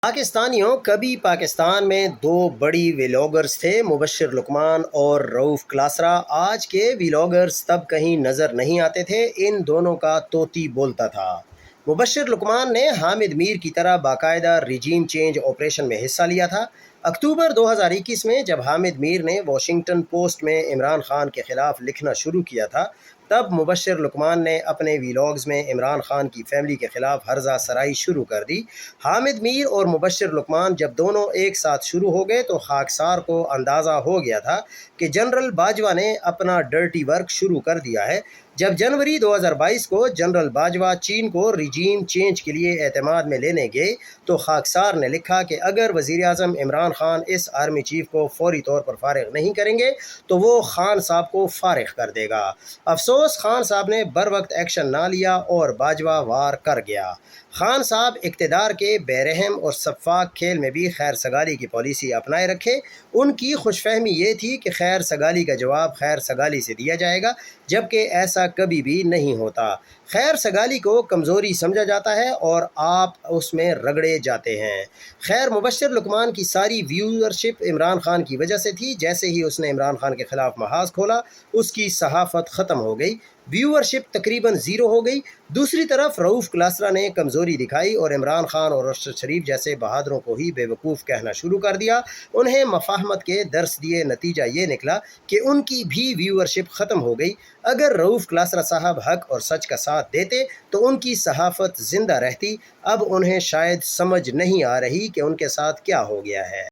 پاکستانیوں، کبھی پاکستان میں دو بڑی ویلاگرز تھے، مبشر لقمان اور رؤف کلاسرا۔ آج کے ویلاگرز تب کہیں نظر نہیں آتے تھے، ان دونوں کا طوطی بولتا تھا۔ مبشر لقمان نے حامد میر کی طرح باقاعدہ ریجیم چینج آپریشن میں حصہ لیا تھا۔ اکتوبر 2021 میں جب حامد میر نے واشنگٹن پوسٹ میں عمران خان کے خلاف لکھنا شروع کیا تھا، تب مبشر لقمان نے اپنے ویلاگز میں عمران خان کی فیملی کے خلاف ہرزہ سرائی شروع کر دی۔ حامد میر اور مبشر لقمان جب دونوں ایک ساتھ شروع ہو گئے تو خاکسار کو اندازہ ہو گیا تھا کہ جنرل باجوہ نے اپنا ڈرٹی ورک شروع کر دیا ہے۔ جب جنوری 2022 کو جنرل باجوہ چین کو ریجیم چینج کے لیے اعتماد میں لینے گئے تو خاکسار نے لکھا کہ اگر وزیراعظم عمران خان اس آرمی چیف کو فوری طور پر فارغ نہیں کریں گے تو وہ خان صاحب کو فارغ کر دے گا۔ افسوس، خان صاحب نے بروقت ایکشن نہ لیا اور باجوہ وار کر گیا۔ خان صاحب اقتدار کے بے رحم اور شفاق کھیل میں بھی خیر سگالی کی پالیسی اپنائے رکھے۔ ان کی خوش فہمی یہ تھی کہ خیر سگالی کا جواب خیر سگالی سے دیا جائے گا، جبکہ ایسا کبھی بھی نہیں ہوتا۔ خیر سگالی کو کمزوری سمجھا جاتا ہے اور آپ اس میں رگڑے جاتے ہیں۔ خیر، مبشر لقمان کی ساری ویورشپ عمران خان کی وجہ سے تھی۔ جیسے ہی اس نے عمران خان کے خلاف محاذ کھولا، اس کی صحافت ختم ہو گئی، ویورشپ تقریباً زیرو ہو گئی۔ دوسری طرف رؤف کلاسرا نے کمزوری دکھائی اور عمران خان اور ارشد شریف جیسے بہادروں کو ہی بے وقوف کہنا شروع کر دیا۔ انہیں مفاہمت کے درس دیے، نتیجہ یہ نکلا کہ ان کی بھی ویورشپ ختم ہو گئی۔ اگر رؤف کلاسرا صاحب حق اور سچ کا ساتھ دیتے تو ان کی صحافت زندہ رہتی۔ اب انہیں شاید سمجھ نہیں آ رہی کہ ان کے ساتھ کیا ہو گیا ہے۔